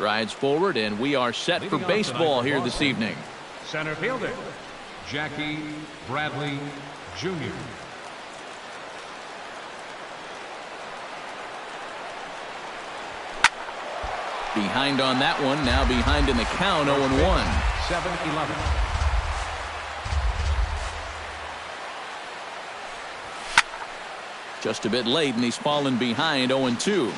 rides forward, and we are set for baseball here this evening. Center fielder, Jackie Bradley Jr. Behind on that one, now behind in the count, 0-1. 7-11. Just a bit late, and he's fallen behind, 0-2.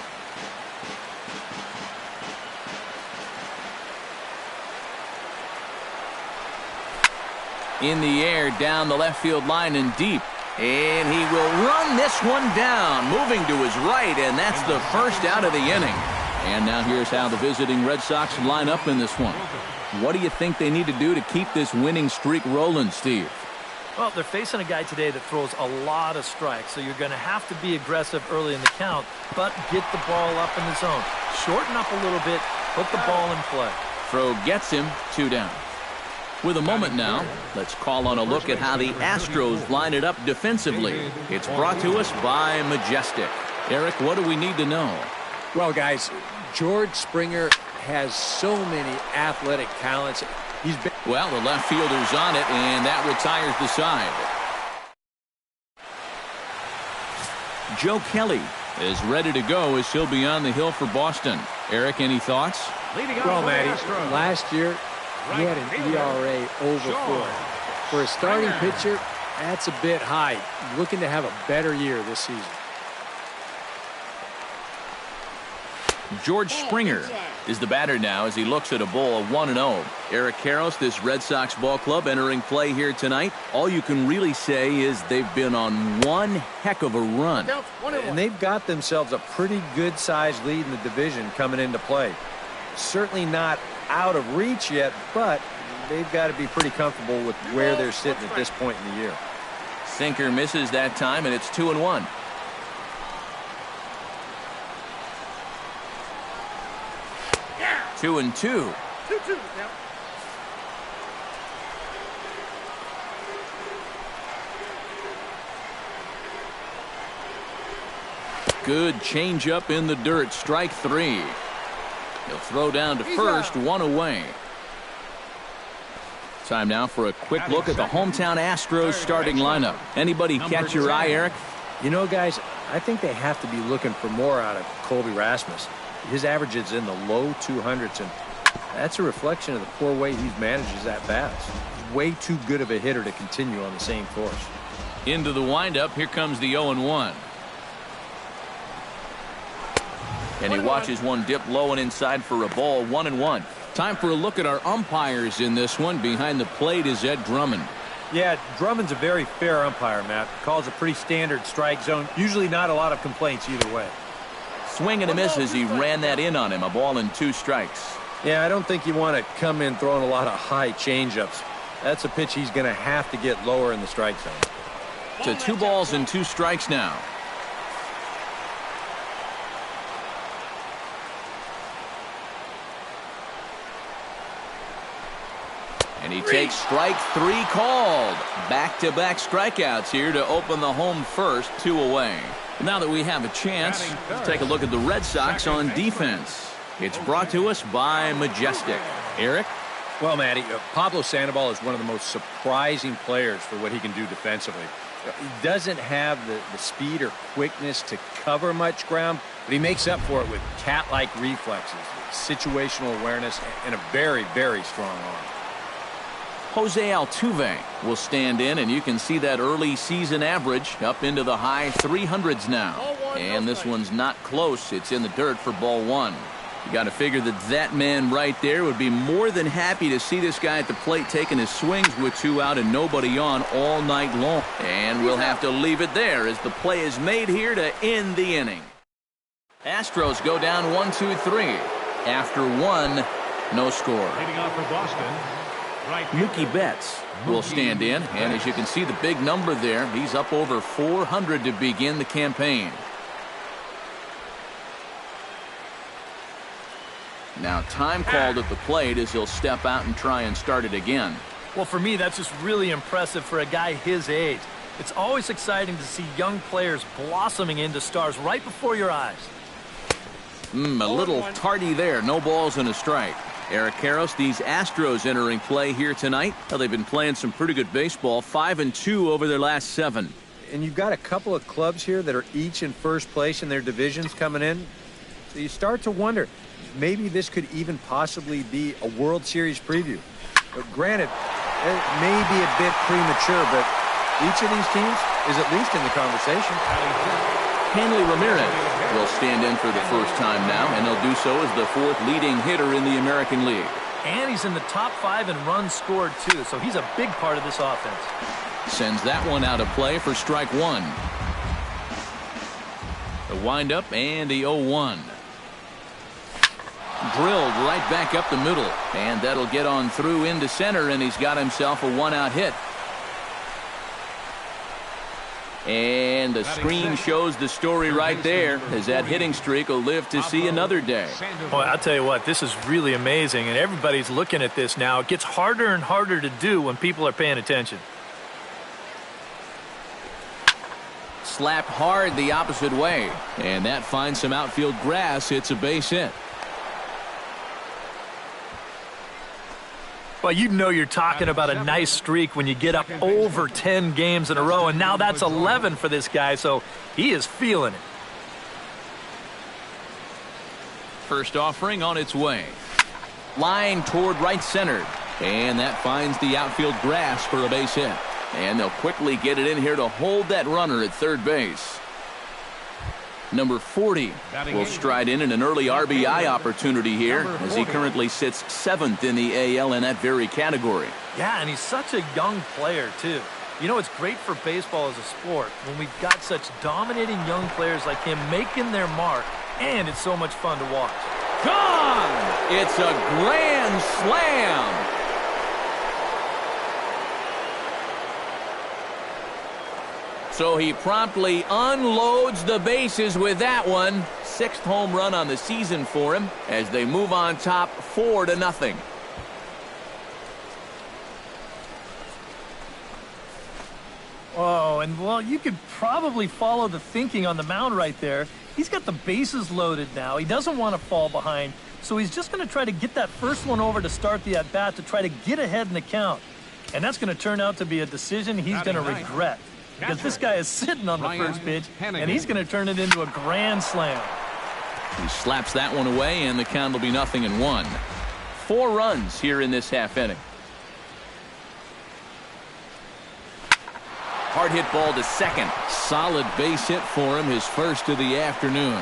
In the air, down the left field line and deep. And he will run this one down, moving to his right, and that's the first out of the inning. And now here's how the visiting Red Sox line up in this one. What do you think they need to do to keep this winning streak rolling, Steve? Well, they're facing a guy today that throws a lot of strikes, so you're going to have to be aggressive early in the count, but get the ball up in the zone. Shorten up a little bit, put the ball in play. Throw gets him, 2 down. With a moment now, let's call on a look at how the Astros line it up defensively. It's brought to us by Majestic. Eric, what do we need to know? Well, guys, George Springer has so many athletic talents. Well, the left fielder's on it, and that retires the side. Joe Kelly is ready to go as he'll be on the hill for Boston. Eric, any thoughts? Well, Matty, last year he had an ERA over 4. For a starting pitcher, that's a bit high. Looking to have a better year this season. George Springer is the batter now as he looks at a ball of 1-0. Eric Karros, this Red Sox ball club entering play here tonight. All you can really say is they've been on one heck of a run. And they've got themselves a pretty good-sized lead in the division coming into play. Certainly not out of reach yet, but they've got to be pretty comfortable with where they're sitting at this point in the year. Sinker misses that time, and it's 2-1. Two and two. Good changeup in the dirt. Strike 3. He'll throw down to first, 1 away. Time now for a quick look at the hometown Astros starting lineup. Anybody catch your eye, Eric? You know, guys, I think they have to be looking for more out of Colby Rasmus. His average is in the low 200s, and that's a reflection of the poor way he's managed his at-bats. He's way too good of a hitter to continue on the same course. Into the windup, here comes the 0-1. And he watches one dip low and inside for a ball, 1-1. Time for a look at our umpires in this one. Behind the plate is Ed Drummond. Yeah, Drummond's a very fair umpire, Matt. Calls a pretty standard strike zone. Usually not a lot of complaints either way. Swing and a miss as he ran that in on him. A ball and 2 strikes. Yeah, I don't think you want to come in throwing a lot of high changeups. That's a pitch he's going to have to get lower in the strike zone. To 2 balls and 2 strikes now. And he takes strike 3 called. Back-to-back strikeouts here to open the home first, 2 away. Now that we have a chance, let's take a look at the Red Sox on defense. It's brought to us by Majestic. Eric? Well, Matty, Pablo Sandoval is one of the most surprising players for what he can do defensively. He doesn't have the speed or quickness to cover much ground, but he makes up for it with cat-like reflexes, situational awareness, and a very, very strong arm. Jose Altuve will stand in, and you can see that early season average up into the high 300s now. And this one's not close. It's in the dirt for ball 1. You got to figure that man right there would be more than happy to see this guy at the plate taking his swings with 2 out and nobody on all night long. And we'll have to leave it there as the play is made here to end the inning. Astros go down 1-2-3. After 1, no score. Leading off for Boston, Mookie Betts will stand in, and as you can see the big number there, he's up over 400 to begin the campaign. Now time called at the plate as he'll step out and try and start it again. Well, for me, that's just really impressive for a guy his age. It's always exciting to see young players blossoming into stars right before your eyes. A little tardy there. No balls and a strike. Eric Karros, these Astros entering play here tonight. Well, they've been playing some pretty good baseball. 5-2 over their last 7. And you've got a couple of clubs here that are each in first place in their divisions coming in. So you start to wonder, maybe this could even possibly be a World Series preview. But granted, it may be a bit premature, but each of these teams is at least in the conversation. Hanley Ramirez will stand in for the first time now, and he'll do so as the 4th leading hitter in the American League. And he's in the top 5 in runs scored, too, so he's a big part of this offense. Sends that one out of play for strike 1. The windup and the 0-1. Drilled right back up the middle, and that'll get on through into center, and he's got himself a 1-out hit. And the screen shows the story right there, as that hitting streak will live to see another day. Boy, I'll tell you what, this is really amazing, and everybody's looking at this now. It gets harder and harder to do when people are paying attention. Slapped hard the opposite way, and that finds some outfield grass. It's a base hit. Well, you know you're talking about a nice streak when you get up over 10 games in a row, and now that's 11 for this guy, so he is feeling it. First offering on its way. Line toward right center, and that finds the outfield grass for a base hit. And they'll quickly get it in here to hold that runner at third base. Number 40 will stride in an early RBI opportunity here, as he currently sits 7th in the AL in that very category. Yeah, and he's such a young player, too. You know, it's great for baseball as a sport when we've got such dominating young players like him making their mark, and it's so much fun to watch. Gone! It's a grand slam! So he promptly unloads the bases with that one. 6th home run on the season for him as they move on top 4-0. Oh, and well, you could probably follow the thinking on the mound right there. He's got the bases loaded now. He doesn't want to fall behind, so he's just going to try to get that first one over to start the at-bat to try to get ahead in the count. And that's going to turn out to be a decision he's going to regret. Because this guy is sitting on the first pitch, and he's going to turn it into a grand slam. He slaps that one away, and the count will be 0-1. 4 runs here in this half inning. Hard hit ball to second. Solid base hit for him, his first of the afternoon.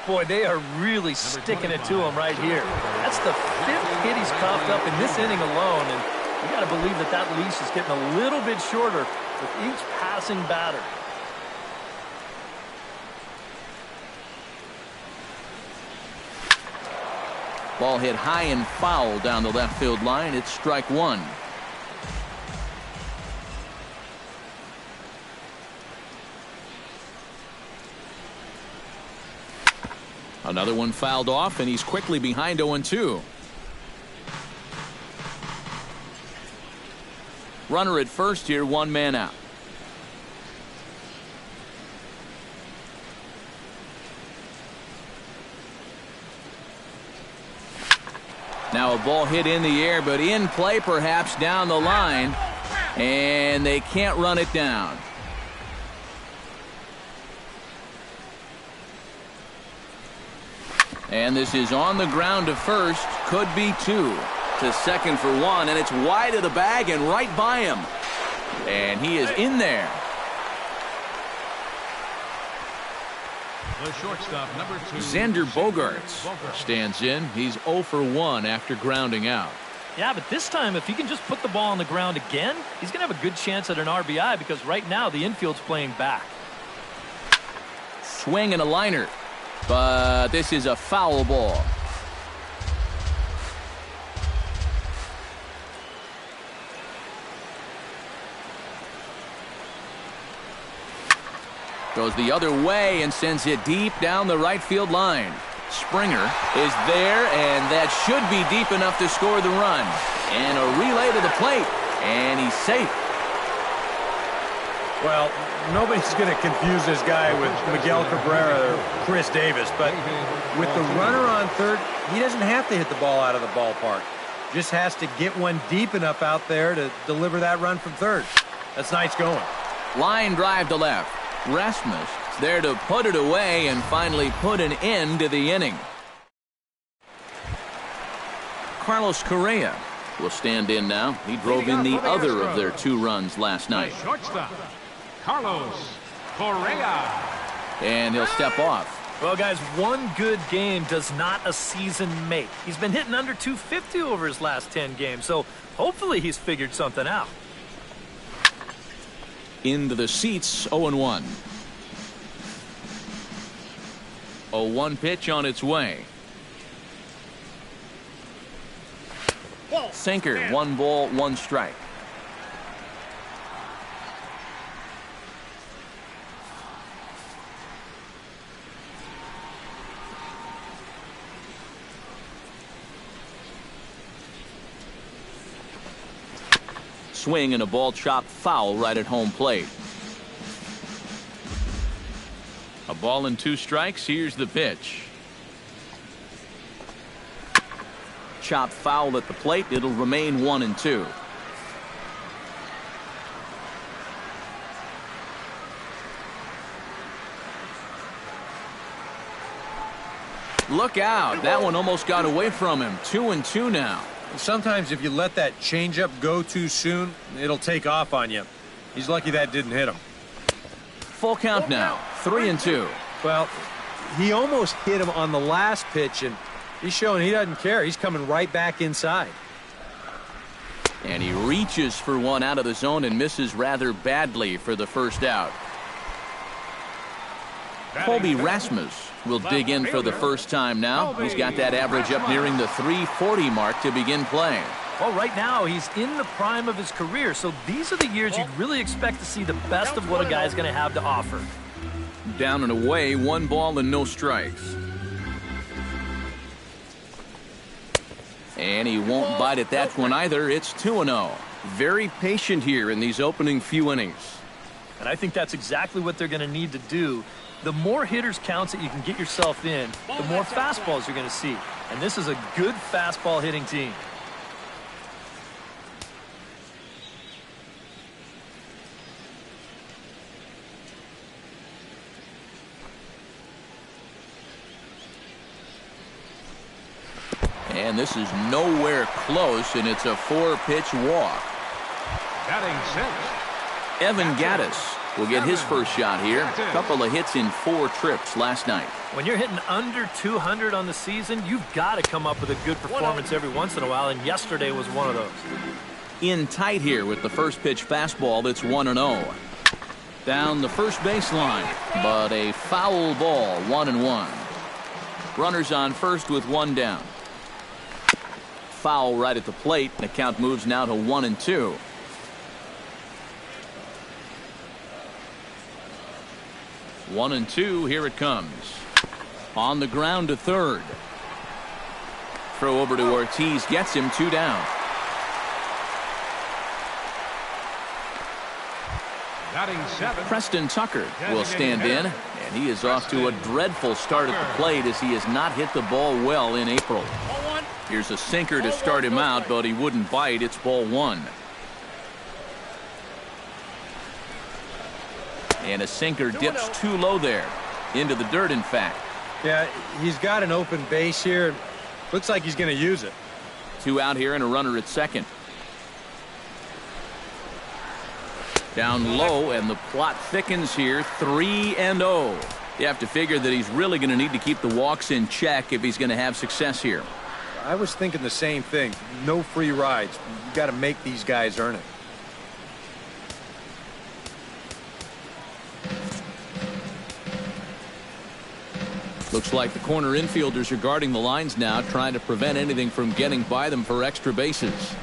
Boy, they are really sticking it to him right here. That's the 5th hit he's coughed up in this inning alone, and you got to believe that that leash is getting a little bit shorter with each passing batter. Ball hit high and foul down the left field line. It's strike 1. Another one fouled off, and he's quickly behind 0-2. Runner at first here, 1 man out. Now a ball hit in the air, but in play perhaps down the line, and they can't run it down. And this is on the ground to first, could be 2. To second for 1, and it's wide of the bag and right by him. And he is in there. The shortstop, number 2. Xander Bogaerts stands in. He's 0 for 1 after grounding out. Yeah, but this time, if he can just put the ball on the ground again, he's going to have a good chance at an RBI because right now the infield's playing back. Swing and a liner. But this is a foul ball. Goes the other way and sends it deep down the right field line. Springer is there, and that should be deep enough to score the run. And a relay to the plate, and he's safe. Well, nobody's going to confuse this guy with Miguel Cabrera or Chris Davis, but with the runner on third, he doesn't have to hit the ball out of the ballpark. Just has to get one deep enough out there to deliver that run from third. That's nice going. Line drive to left. Rasmus there to put it away and finally put an end to the inning. Carlos Correa will stand in now. He drove in the other of their 2 runs last night. Shortstop, Carlos Correa. And he'll step off. Well, guys, one good game does not a season make. He's been hitting under 250 over his last 10 games, so hopefully he's figured something out. Into the seats, 0-1. 0-1 pitch on its way. Sinker, 1 ball, 1 strike. Swing and a ball chopped foul right at home plate. A ball and 2 strikes. Here's the pitch. Chopped foul at the plate. It'll remain 1-2. Look out. That one almost got away from him. 2-2 now. Sometimes if you let that changeup go too soon, it'll take off on you. He's lucky that didn't hit him. Full count now. 3-2. Well, he almost hit him on the last pitch, and he's showing he doesn't care. He's coming right back inside. And he reaches for one out of the zone and misses rather badly for the first out. Colby Rasmus will dig in for the first time now. He's got that average up nearing the 340 mark to begin play. Well, right now he's in the prime of his career, so these are the years you'd really expect to see the best of what a guy's going to have to offer. Down and away, 1 ball and no strikes. And he won't bite at that one either. It's 2-0. Very patient here in these opening few innings. And I think that's exactly what they're going to need to do. The more hitters counts that you can get yourself in, the more fastballs you're going to see. And this is a good fastball hitting team. And this is nowhere close, and it's a 4-pitch walk. Batting 6. Evan Gattis will get his first shot here. A couple of hits in 4 trips last night. When you're hitting under 200 on the season, you've got to come up with a good performance every once in a while, and yesterday was one of those. In tight here with the first pitch fastball. That's 1-0. Down the first baseline, but a foul ball, 1-1. Runners on first with 1 down. Foul right at the plate. The count moves now to 1-2. One and two. Here it comes. On the ground to third. Throw over to Ortiz. Gets him 2 down. Batting 7. Preston Tucker will stand in, and he is off to a dreadful start at the plate as he has not hit the ball well in April. Here's a sinker to start him out, but he wouldn't bite. It's ball 1. And a sinker dips too low there. Into the dirt, in fact. Yeah, he's got an open base here. Looks like he's going to use it. 2 out here and a runner at second. Down low, and the plot thickens here. 3-0. You have to figure that he's really going to need to keep the walks in check if he's going to have success here. I was thinking the same thing. No free rides. You got to make these guys earn it. Looks like the corner infielders are guarding the lines now, trying to prevent anything from getting by them for extra bases.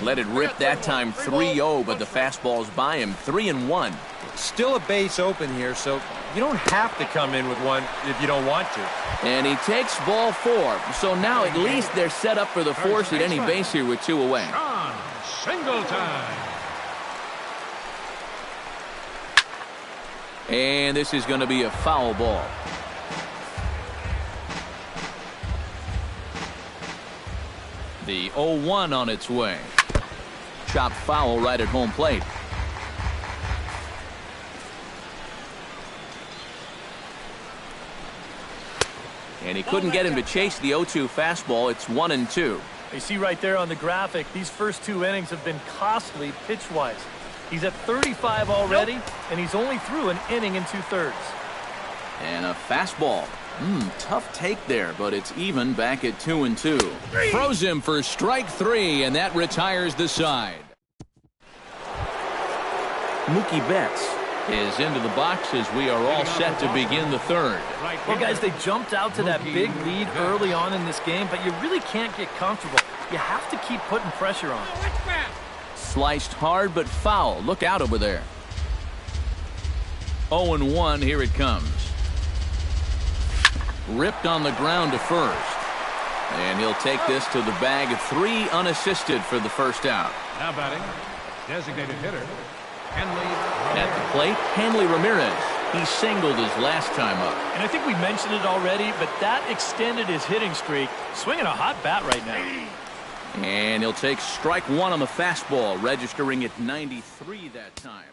Let it rip that time. 3-0, but the fastball's by him. 3-1. Still a base open here, so you don't have to come in with one if you don't want to. And he takes ball 4. So now at least they're set up for the force at any base here with 2 away. John Singleton. And this is going to be a foul ball. The 0-1 on its way. Chopped foul right at home plate. And he couldn't get him to chase the 0-2 fastball. It's 1-2. You see right there on the graphic, these first 2 innings have been costly pitch-wise. He's at 35 already, and he's only through an inning and 2/3. And a fastball. Tough take there, but it's even back at 2-2. Throws him for strike 3, and that retires the side. Mookie Betts is into the box as we are all set to begin the 3rd. Well, guys, they jumped out to that big lead early on in this game, but you really can't get comfortable. You have to keep putting pressure on. Sliced hard but foul. Look out over there. 0-1. Here it comes. Ripped on the ground to first. And he'll take this to the bag of 3 unassisted for the first out. Now batting, designated hitter, Henley. At the plate, Hanley Ramirez. He singled his last time up. And I think we mentioned it already, but that extended his hitting streak. Swinging a hot bat right now. And he'll take strike 1 on the fastball, registering at 93 that time.